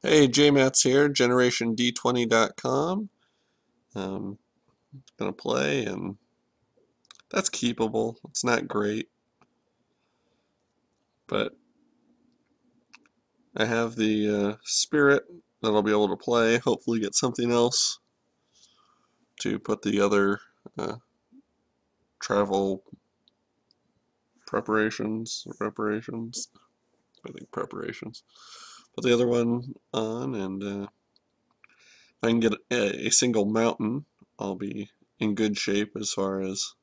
Hey, JMats here, GenerationD20.com. Um, gonna play, and that's keepable. It's not great, but I have the spirit that I'll be able to play. Hopefully, get something else to put the other uh, travel reparations. I think preparations. Put the other one on, and if I can get a single mountain, I'll be in good shape as far as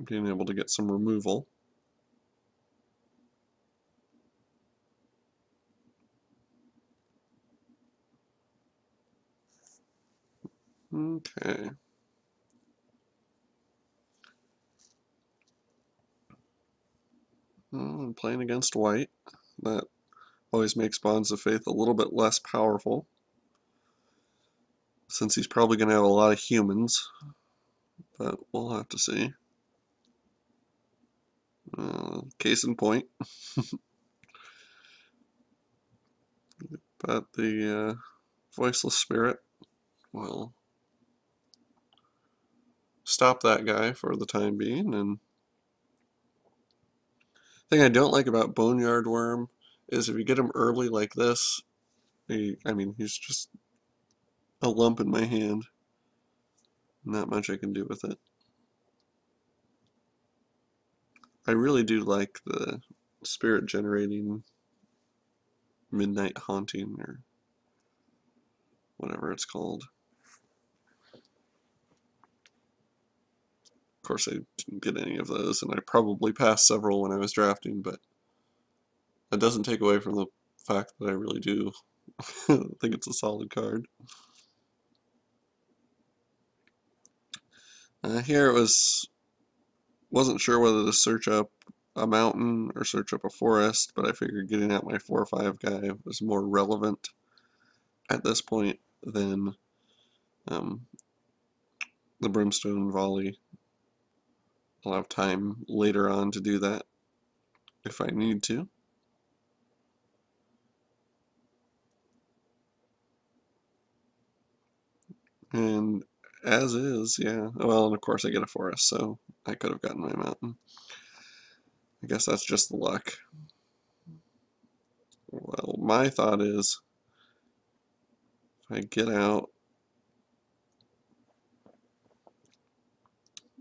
being able to get some removal. Okay. Well, I'm playing against white. That always makes Bonds of Faith a little bit less powerful, since he's probably going to have a lot of humans, but we'll have to see. Case in point. But the Voiceless Spirit will stop that guy for the time being. And the thing I don't like about Boneyard Worm is if you get him early like this, he's just a lump in my hand. Not much I can do with it. I really do like the spirit generating Midnight Haunting or whatever it's called. Of course, I didn't get any of those, and I probably passed several when I was drafting, but that doesn't take away from the fact that I really do think it's a solid card. Here it wasn't sure whether to search up a mountain or search up a forest, but I figured getting out my 4 or 5 guy was more relevant at this point than um, the Brimstone Volley. I'll have time later on to do that if I need to. And as is, yeah. Well, and of course I get a forest, so I could have gotten my mountain. I guess that's just the luck. Well, my thought is if I get out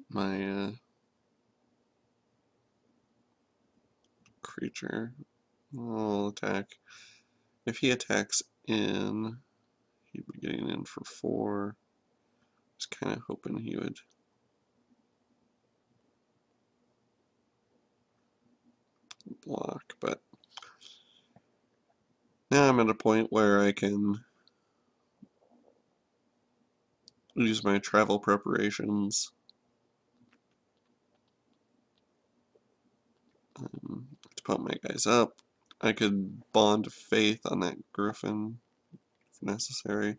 my creature, I'll attack. If he attacks in, he'd be getting in for 4. I was kind of hoping he would block, but now I'm at a point where I can use my travel preparations to pump my guys up. I could bond faith on that Griffin if necessary.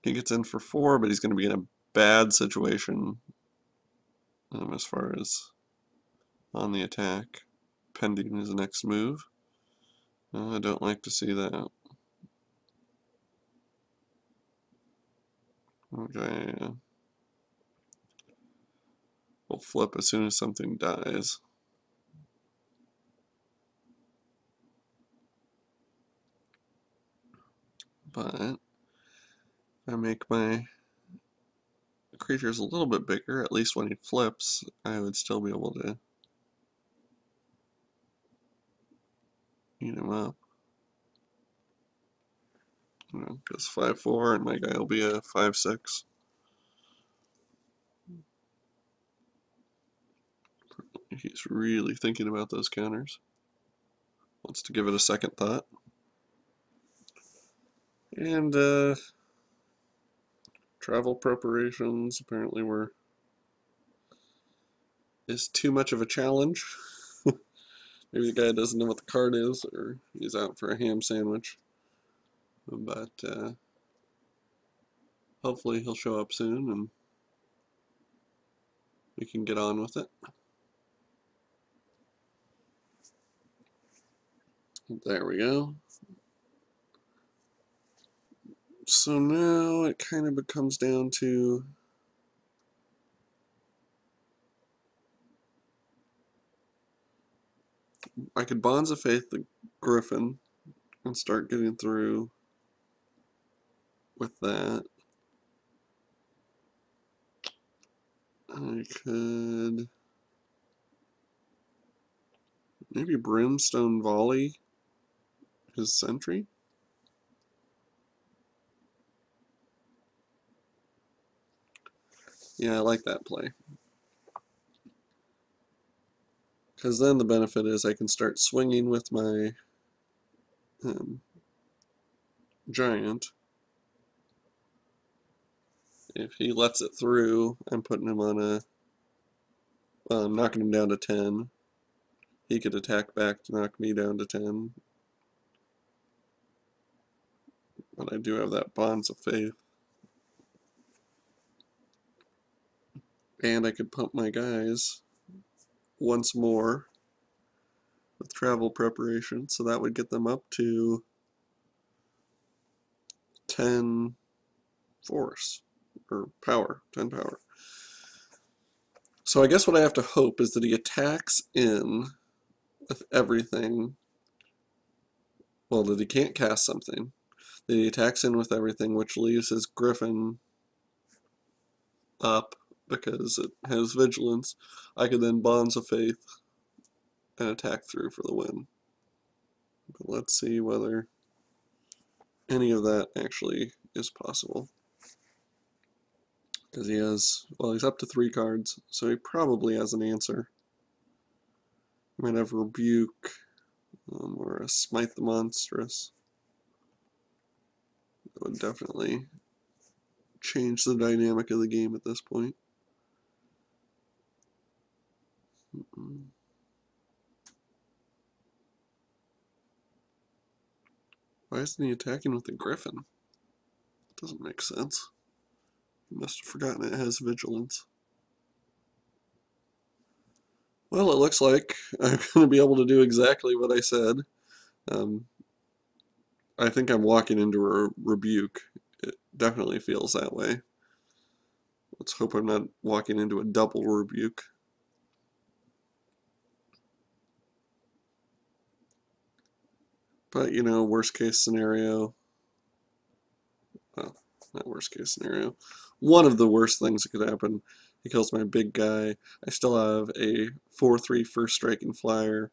He gets in for 4, but he's going to be in a bad situation as far as on the attack, pending his next move. I don't like to see that. Okay, we'll flip as soon as something dies. But if I make my creatures a little bit bigger, at least when he flips, I would still be able to eat him up. You know, goes 5/4, and my guy will be a 5/6. He's really thinking about those counters. Wants to give it a second thought. And travel preparations apparently is too much of a challenge. Maybe the guy doesn't know what the card is, or he's out for a ham sandwich. But hopefully he'll show up soon and we can get on with it. There we go. So now it kind of comes down to I could Bonds of Faith the Griffin and start getting through with that. I could maybe Brimstone Volley his sentry. Yeah, I like that play. Because then the benefit is I can start swinging with my giant. If he lets it through, I'm putting him on a... Well, I'm knocking him down to 10. He could attack back to knock me down to 10. But I do have that Bonds of Faith. And I could pump my guys once more with travel preparation, so that would get them up to 10 force, or power, 10 power. So I guess what I have to hope is that he attacks in with everything, well, that he can't cast something, that he attacks in with everything, which leaves his Griffin up because it has vigilance. I could then Bonds of Faith and attack through for the win. But let's see whether any of that actually is possible. Because he has, well, he's up to 3 cards, so he probably has an answer. He might have Rebuke, or a Smite the Monstrous. That would definitely change the dynamic of the game at this point. Why isn't he attacking with the Griffin? Doesn't make sense. He must have forgotten it has vigilance. Well, it looks like I'm going to be able to do exactly what I said. I think I'm walking into a rebuke. It definitely feels that way. Let's hope I'm not walking into a double rebuke. But, you know, worst case scenario, well, not worst case scenario, one of the worst things that could happen, he kills my big guy. I still have a 4/3 first striking flyer.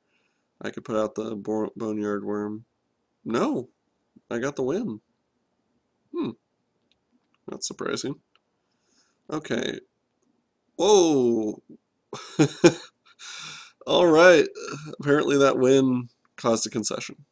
I could put out the Boneyard Worm. No, I got the win. That's surprising. Okay. Whoa. All right. Apparently that win caused a concession.